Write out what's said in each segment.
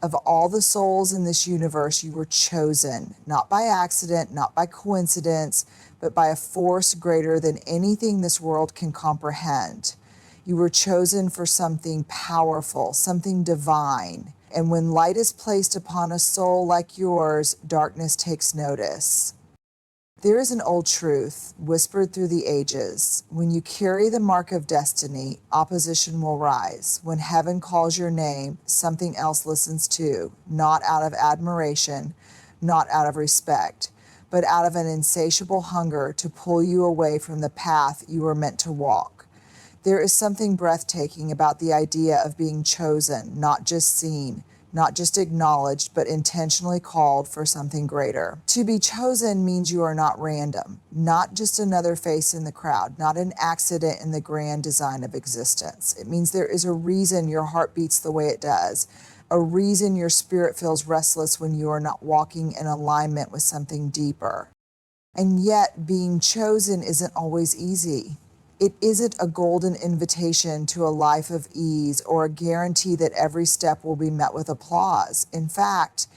Of all the souls in this universe, you were chosen, not by accident, not by coincidence, but by a force greater than anything this world can comprehend. You were chosen for something powerful, something divine. And when light is placed upon a soul like yours, darkness takes notice. There is an old truth whispered through the ages. When you carry the mark of destiny, opposition will rise. When heaven calls your name, something else listens too, not out of admiration, not out of respect, but out of an insatiable hunger to pull you away from the path you were meant to walk. There is something breathtaking about the idea of being chosen, not just seen, not just acknowledged, but intentionally called for something greater. To be chosen means you are not random, not just another face in the crowd, not an accident in the grand design of existence. It means there is a reason your heart beats the way it does, a reason your spirit feels restless when you are not walking in alignment with something deeper. And yet, being chosen isn't always easy. It isn't a golden invitation to a life of ease or a guarantee that every step will be met with applause. In fact,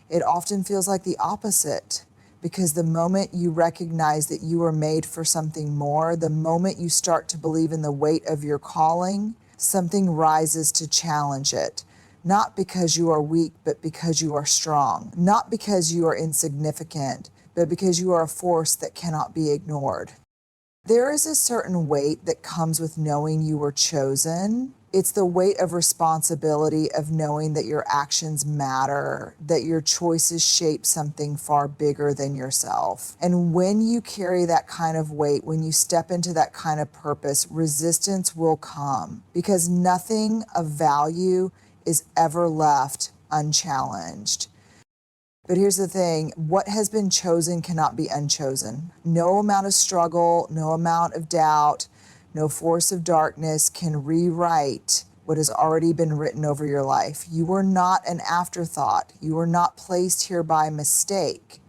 it often feels like the opposite, because the moment you recognize that you are made for something more, the moment you start to believe in the weight of your calling, something rises to challenge it. Not because you are weak, but because you are strong. Not because you are insignificant, but because you are a force that cannot be ignored. There is a certain weight that comes with knowing you were chosen. It's the weight of responsibility of knowing that your actions matter, that your choices shape something far bigger than yourself. And when you carry that kind of weight, when you step into that kind of purpose, resistance will come, because nothing of value is ever left unchallenged. But here's the thing, what has been chosen cannot be unchosen. No amount of struggle, no amount of doubt, no force of darkness can rewrite what has already been written over your life. You were not an afterthought. You were not placed here by mistake.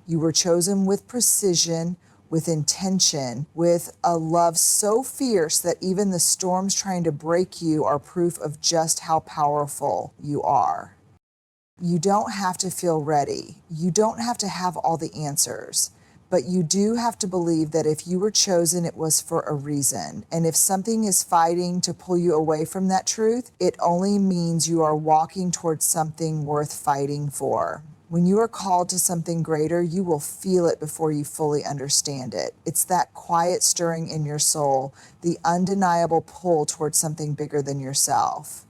You were chosen with precision, with intention, with a love so fierce that even the storms trying to break you are proof of just how powerful you are. You don't have to feel ready. You don't have to have all the answers, but you do have to believe that if you were chosen, it was for a reason. And if something is fighting to pull you away from that truth, it only means you are walking towards something worth fighting for. When you are called to something greater, you will feel it before you fully understand it. It's that quiet stirring in your soul, the undeniable pull towards something bigger than yourself.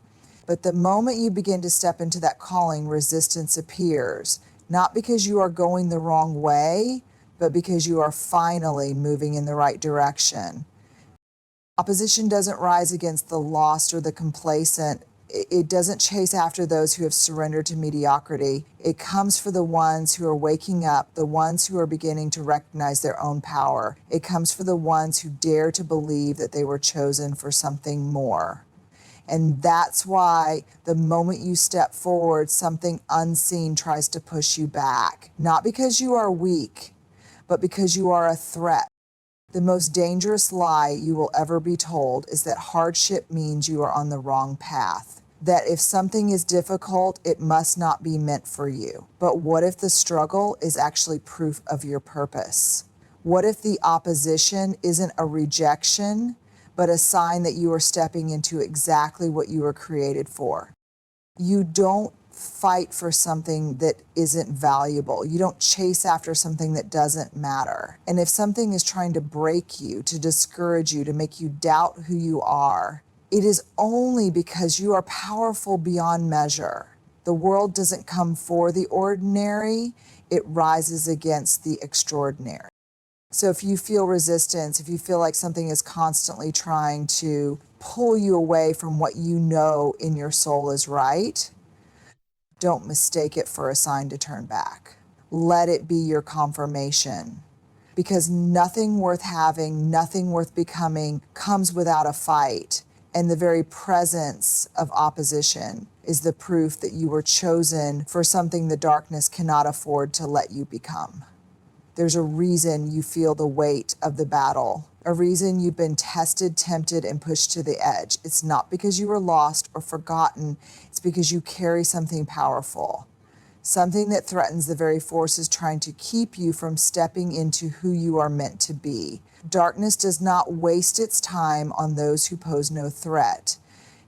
But the moment you begin to step into that calling, resistance appears, not because you are going the wrong way, but because you are finally moving in the right direction. Opposition doesn't rise against the lost or the complacent. It doesn't chase after those who have surrendered to mediocrity. It comes for the ones who are waking up, the ones who are beginning to recognize their own power. It comes for the ones who dare to believe that they were chosen for something more. And that's why the moment you step forward, something unseen tries to push you back. Not because you are weak, but because you are a threat. The most dangerous lie you will ever be told is that hardship means you are on the wrong path. That if something is difficult, it must not be meant for you. But what if the struggle is actually proof of your purpose? What if the opposition isn't a rejection, but a sign that you are stepping into exactly what you were created for? You don't fight for something that isn't valuable. You don't chase after something that doesn't matter. And if something is trying to break you, to discourage you, to make you doubt who you are, it is only because you are powerful beyond measure. The world doesn't come for the ordinary, it rises against the extraordinary. So if you feel resistance, if you feel like something is constantly trying to pull you away from what you know in your soul is right, don't mistake it for a sign to turn back. Let it be your confirmation. Because nothing worth having, nothing worth becoming comes without a fight. And the very presence of opposition is the proof that you were chosen for something the darkness cannot afford to let you become. There's a reason you feel the weight of the battle, a reason you've been tested, tempted, and pushed to the edge. It's not because you were lost or forgotten. It's because you carry something powerful, something that threatens the very forces trying to keep you from stepping into who you are meant to be. Darkness does not waste its time on those who pose no threat.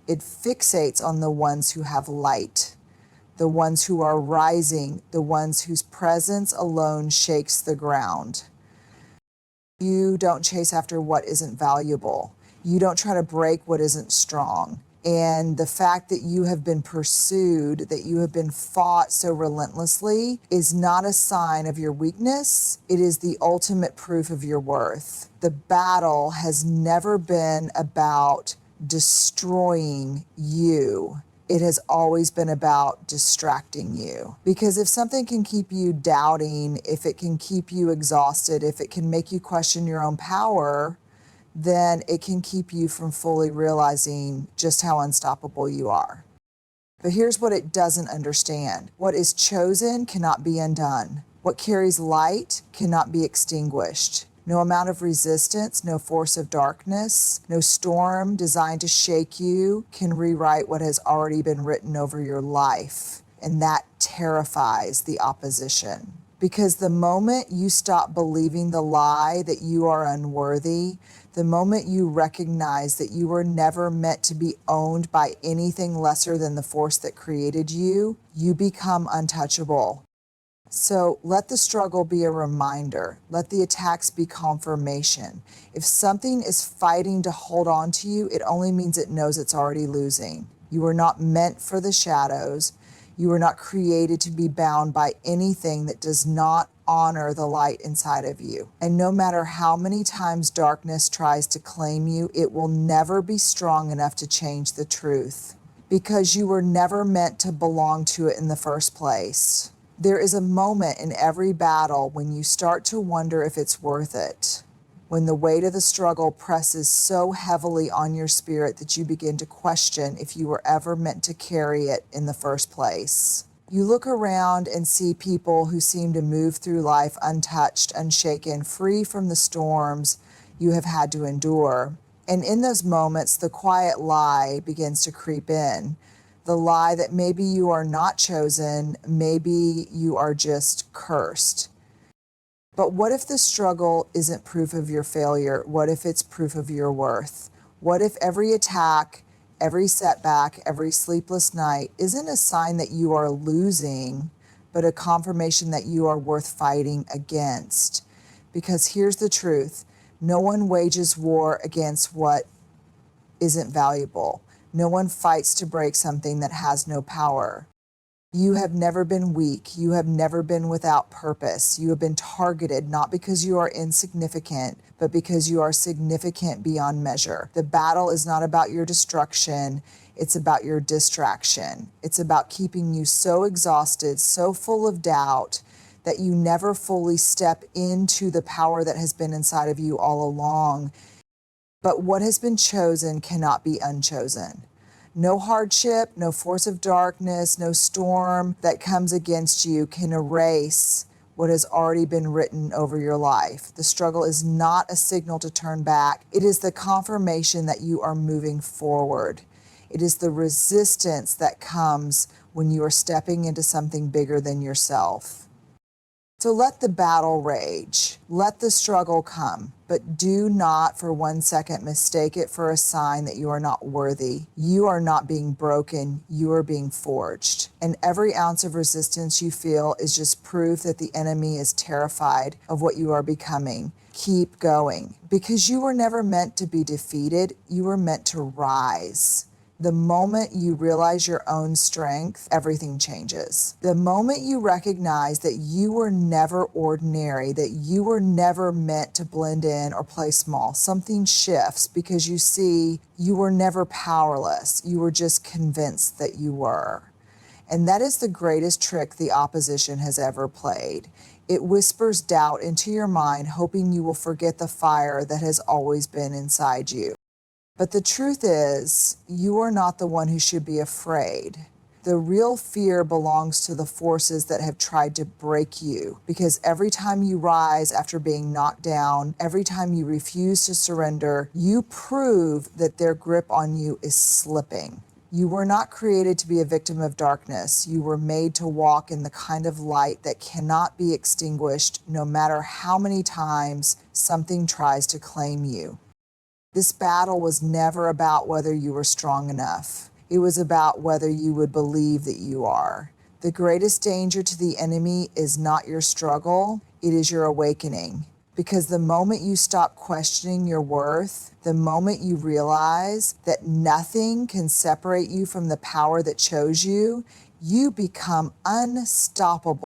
It fixates on the ones who have light, the ones who are rising, the ones whose presence alone shakes the ground. You don't chase after what isn't valuable. You don't try to break what isn't strong. And the fact that you have been pursued, that you have been fought so relentlessly, is not a sign of your weakness. It is the ultimate proof of your worth. The battle has never been about destroying you. It has always been about distracting you. Because if something can keep you doubting, if it can keep you exhausted, if it can make you question your own power, then it can keep you from fully realizing just how unstoppable you are. But here's what it doesn't understand. What is chosen cannot be undone. What carries light cannot be extinguished. No amount of resistance, no force of darkness, no storm designed to shake you can rewrite what has already been written over your life. And that terrifies the opposition. Because the moment you stop believing the lie that you are unworthy, the moment you recognize that you were never meant to be owned by anything lesser than the force that created you, you become untouchable. So let the struggle be a reminder. Let the attacks be confirmation. If something is fighting to hold on to you, it only means it knows it's already losing. You are not meant for the shadows. You are not created to be bound by anything that does not honor the light inside of you. And no matter how many times darkness tries to claim you, it will never be strong enough to change the truth, because you were never meant to belong to it in the first place. There is a moment in every battle when you start to wonder if it's worth it, when the weight of the struggle presses so heavily on your spirit that you begin to question if you were ever meant to carry it in the first place. You look around and see people who seem to move through life untouched, unshaken, free from the storms you have had to endure. And in those moments, the quiet lie begins to creep in. The lie that maybe you are not chosen, maybe you are just cursed. But what if the struggle isn't proof of your failure? What if it's proof of your worth? What if every attack, every setback, every sleepless night isn't a sign that you are losing, but a confirmation that you are worth fighting against? Because here's the truth. No one wages war against what isn't valuable. No one fights to break something that has no power. You have never been weak. You have never been without purpose. You have been targeted not because you are insignificant, but because you are significant beyond measure. The battle is not about your destruction. It's about your distraction. It's about keeping you so exhausted, so full of doubt, that you never fully step into the power that has been inside of you all along. But what has been chosen cannot be unchosen. No hardship, no force of darkness, no storm that comes against you can erase what has already been written over your life. The struggle is not a signal to turn back. It is the confirmation that you are moving forward. It is the resistance that comes when you are stepping into something bigger than yourself. So let the battle rage, let the struggle come, but do not for 1 second mistake it for a sign that you are not worthy. You are not being broken, you are being forged. And every ounce of resistance you feel is just proof that the enemy is terrified of what you are becoming. Keep going, because you were never meant to be defeated, you were meant to rise. The moment you realize your own strength, everything changes. The moment you recognize that you were never ordinary, that you were never meant to blend in or play small, something shifts because you see you were never powerless. You were just convinced that you were. And that is the greatest trick the opposition has ever played. It whispers doubt into your mind, hoping you will forget the fire that has always been inside you. But the truth is, you are not the one who should be afraid. The real fear belongs to the forces that have tried to break you, because every time you rise after being knocked down, every time you refuse to surrender, you prove that their grip on you is slipping. You were not created to be a victim of darkness. You were made to walk in the kind of light that cannot be extinguished no matter how many times something tries to claim you. This battle was never about whether you were strong enough. It was about whether you would believe that you are. The greatest danger to the enemy is not your struggle, it is your awakening. Because the moment you stop questioning your worth, the moment you realize that nothing can separate you from the power that chose you, you become unstoppable.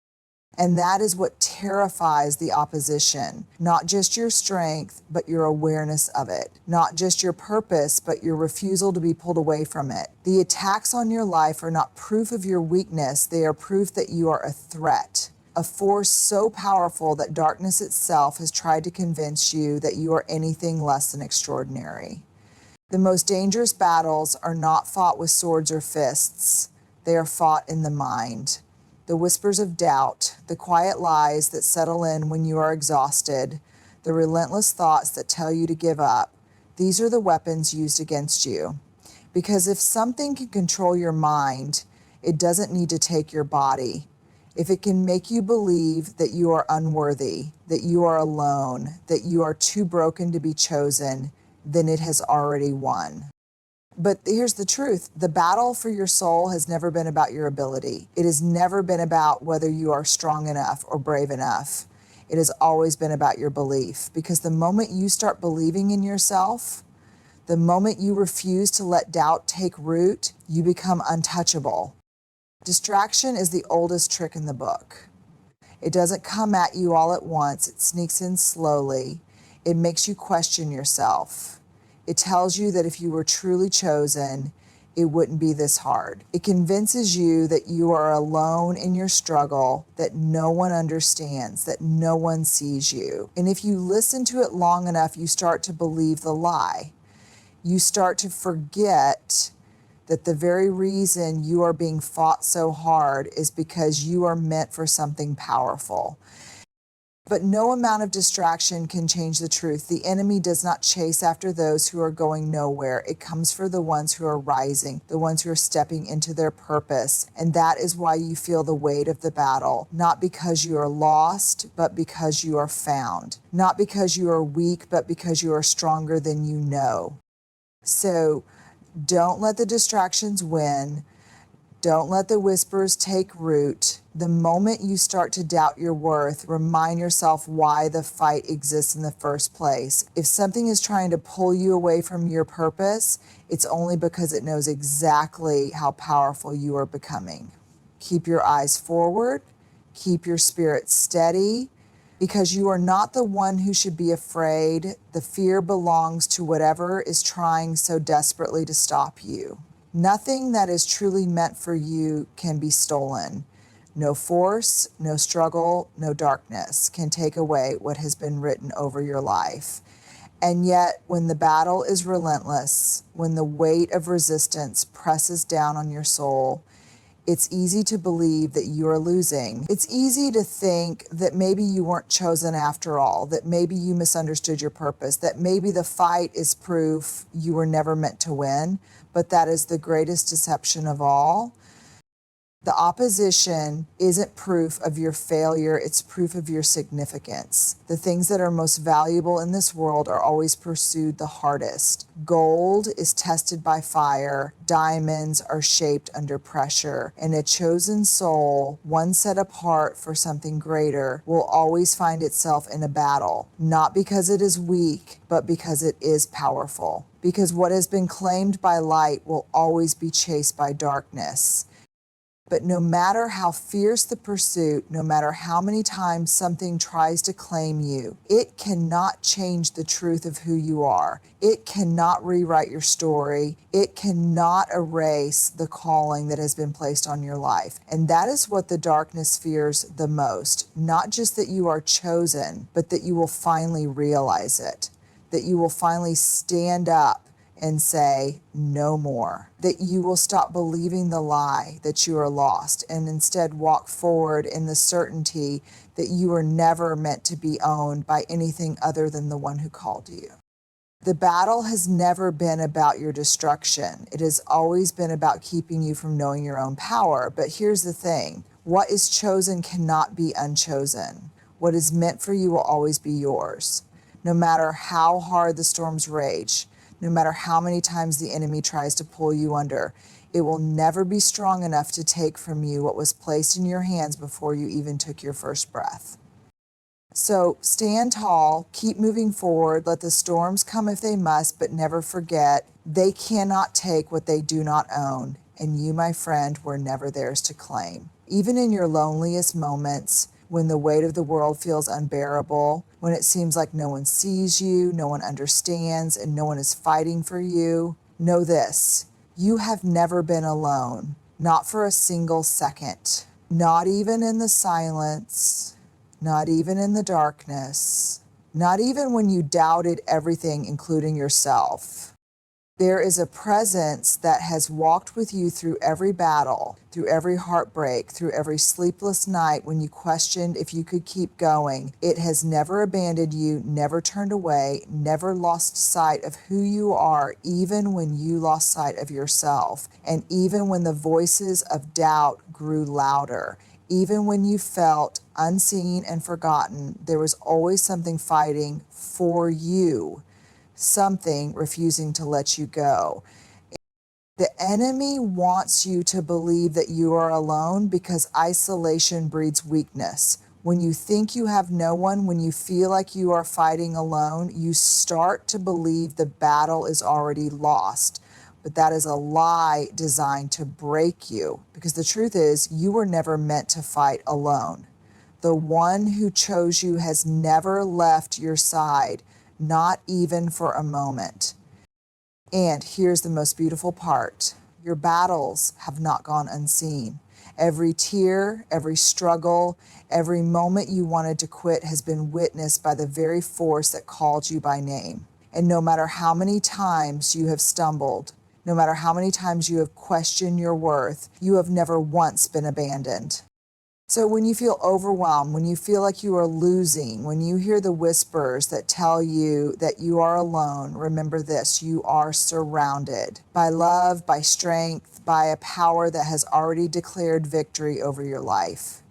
And that is what terrifies the opposition. Not just your strength, but your awareness of it. Not just your purpose, but your refusal to be pulled away from it. The attacks on your life are not proof of your weakness. They are proof that you are a threat. A force so powerful that darkness itself has tried to convince you that you are anything less than extraordinary. The most dangerous battles are not fought with swords or fists. They are fought in the mind. The whispers of doubt, the quiet lies that settle in when you are exhausted, the relentless thoughts that tell you to give up, these are the weapons used against you. Because if something can control your mind, it doesn't need to take your body. If it can make you believe that you are unworthy, that you are alone, that you are too broken to be chosen, then it has already won. But here's the truth. The battle for your soul has never been about your ability. It has never been about whether you are strong enough or brave enough. It has always been about your belief. Because the moment you start believing in yourself, the moment you refuse to let doubt take root, you become untouchable. Distraction is the oldest trick in the book. It doesn't come at you all at once. It sneaks in slowly. It makes you question yourself. It tells you that if you were truly chosen, it wouldn't be this hard. It convinces you that you are alone in your struggle, that no one understands, that no one sees you. And if you listen to it long enough, you start to believe the lie. You start to forget that the very reason you are being fought so hard is because you are meant for something powerful. But no amount of distraction can change the truth. The enemy does not chase after those who are going nowhere. It comes for the ones who are rising, the ones who are stepping into their purpose. And that is why you feel the weight of the battle, not because you are lost, but because you are found. Not because you are weak, but because you are stronger than you know. So don't let the distractions win. Don't let the whispers take root. The moment you start to doubt your worth, remind yourself why the fight exists in the first place. If something is trying to pull you away from your purpose, it's only because it knows exactly how powerful you are becoming. Keep your eyes forward. Keep your spirit steady, because you are not the one who should be afraid. The fear belongs to whatever is trying so desperately to stop you. Nothing that is truly meant for you can be stolen. No force, no struggle, no darkness can take away what has been written over your life. And yet, when the battle is relentless, when the weight of resistance presses down on your soul, it's easy to believe that you are losing. It's easy to think that maybe you weren't chosen after all, that maybe you misunderstood your purpose, that maybe the fight is proof you were never meant to win. But that is the greatest deception of all. The opposition isn't proof of your failure, it's proof of your significance. The things that are most valuable in this world are always pursued the hardest. Gold is tested by fire, diamonds are shaped under pressure, and a chosen soul, one set apart for something greater, will always find itself in a battle, not because it is weak, but because it is powerful. Because what has been claimed by light will always be chased by darkness. But no matter how fierce the pursuit, no matter how many times something tries to claim you, it cannot change the truth of who you are. It cannot rewrite your story. It cannot erase the calling that has been placed on your life. And that is what the darkness fears the most. Not just that you are chosen, but that you will finally realize it. That you will finally stand up and say, no more. That you will stop believing the lie that you are lost and instead walk forward in the certainty that you are never meant to be owned by anything other than the one who called you. The battle has never been about your destruction. It has always been about keeping you from knowing your own power. But here's the thing. What is chosen cannot be unchosen. What is meant for you will always be yours. No matter how hard the storms rage, no matter how many times the enemy tries to pull you under, it will never be strong enough to take from you what was placed in your hands before you even took your first breath. So stand tall, keep moving forward, let the storms come if they must, but never forget they cannot take what they do not own, and you, my friend, were never theirs to claim. Even in your loneliest moments, when the weight of the world feels unbearable, when it seems like no one sees you, no one understands, and no one is fighting for you, know this: you have never been alone, not for a single second, not even in the silence, not even in the darkness, not even when you doubted everything, including yourself. There is a presence that has walked with you through every battle, through every heartbreak, through every sleepless night when you questioned if you could keep going. It has never abandoned you, never turned away, never lost sight of who you are, even when you lost sight of yourself, and even when the voices of doubt grew louder. Even when you felt unseen and forgotten, there was always something fighting for you, something refusing to let you go. The enemy wants you to believe that you are alone because isolation breeds weakness. When you think you have no one, when you feel like you are fighting alone, you start to believe the battle is already lost. But that is a lie designed to break you, because the truth is you were never meant to fight alone. The one who chose you has never left your side, not even for a moment. And here's the most beautiful part. Your battles have not gone unseen. Every tear, every struggle, every moment you wanted to quit has been witnessed by the very force that called you by name. And no matter how many times you have stumbled, no matter how many times you have questioned your worth, you have never once been abandoned. So when you feel overwhelmed, when you feel like you are losing, when you hear the whispers that tell you that you are alone, remember this: you are surrounded by love, by strength, by a power that has already declared victory over your life.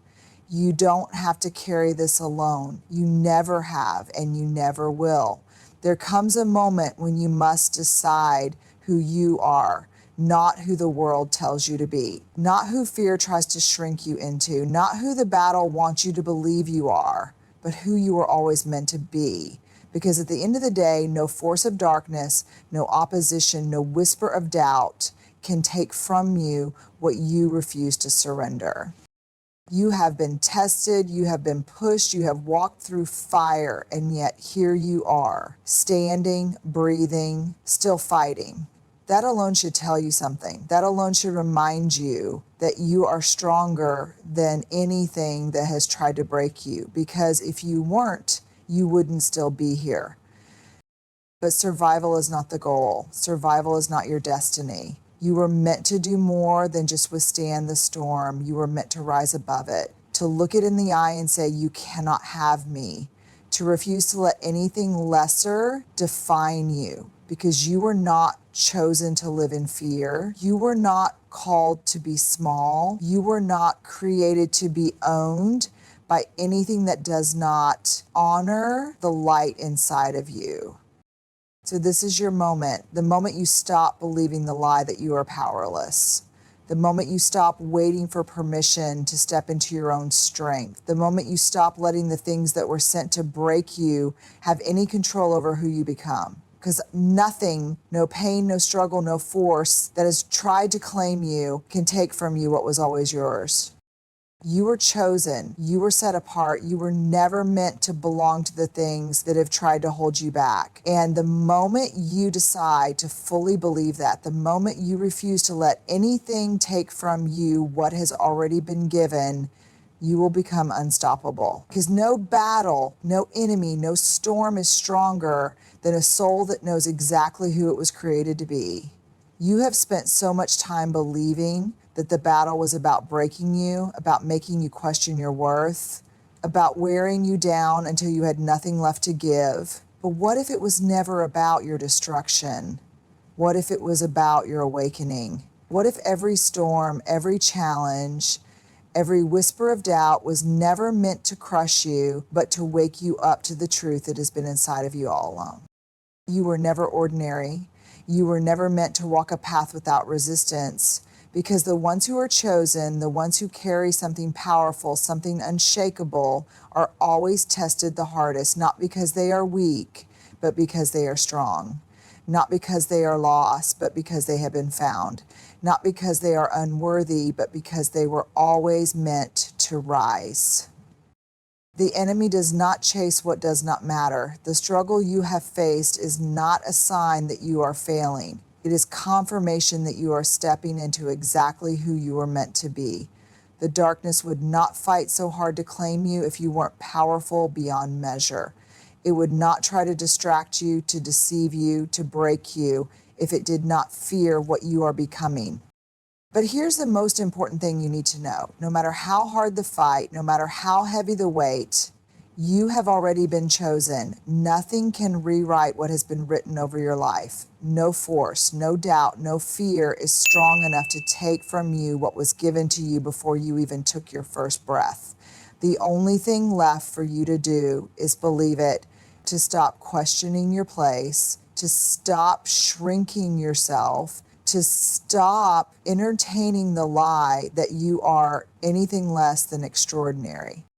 You don't have to carry this alone. You never have, and you never will. There comes a moment when you must decide who you are, not who the world tells you to be, not who fear tries to shrink you into, not who the battle wants you to believe you are, but who you are always meant to be. Because at the end of the day, no force of darkness, no opposition, no whisper of doubt can take from you what you refuse to surrender. You have been tested, you have been pushed, you have walked through fire, and yet here you are, standing, breathing, still fighting. That alone should tell you something. That alone should remind you that you are stronger than anything that has tried to break you. Because if you weren't, you wouldn't still be here. But survival is not the goal. Survival is not your destiny. You were meant to do more than just withstand the storm. You were meant to rise above it, to look it in the eye and say, you cannot have me, to refuse to let anything lesser define you, because you were not chosen to live in fear. You were not called to be small. You were not created to be owned by anything that does not honor the light inside of you. So this is your moment, the moment you stop believing the lie that you are powerless, the moment you stop waiting for permission to step into your own strength, the moment you stop letting the things that were sent to break you have any control over who you become. Because nothing, no pain, no struggle, no force that has tried to claim you can take from you what was always yours. You were chosen. You were set apart. You were never meant to belong to the things that have tried to hold you back. And the moment you decide to fully believe that, the moment you refuse to let anything take from you what has already been given, you will become unstoppable. Because no battle, no enemy, no storm is stronger than a soul that knows exactly who it was created to be. You have spent so much time believing that the battle was about breaking you, about making you question your worth, about wearing you down until you had nothing left to give. But what if it was never about your destruction? What if it was about your awakening? What if every storm, every challenge, every whisper of doubt was never meant to crush you, but to wake you up to the truth that has been inside of you all along? You were never ordinary. You were never meant to walk a path without resistance, because the ones who are chosen, the ones who carry something powerful, something unshakable, are always tested the hardest, not because they are weak, but because they are strong. Not because they are lost, but because they have been found. Not because they are unworthy, but because they were always meant to rise. The enemy does not chase what does not matter. The struggle you have faced is not a sign that you are failing. It is confirmation that you are stepping into exactly who you are meant to be. The darkness would not fight so hard to claim you if you weren't powerful beyond measure. It would not try to distract you, to deceive you, to break you, if it did not fear what you are becoming. But here's the most important thing you need to know. No matter how hard the fight, no matter how heavy the weight, you have already been chosen. Nothing can rewrite what has been written over your life. No force, no doubt, no fear is strong enough to take from you what was given to you before you even took your first breath. The only thing left for you to do is believe it, to stop questioning your place, to stop shrinking yourself, to stop entertaining the lie that you are anything less than extraordinary.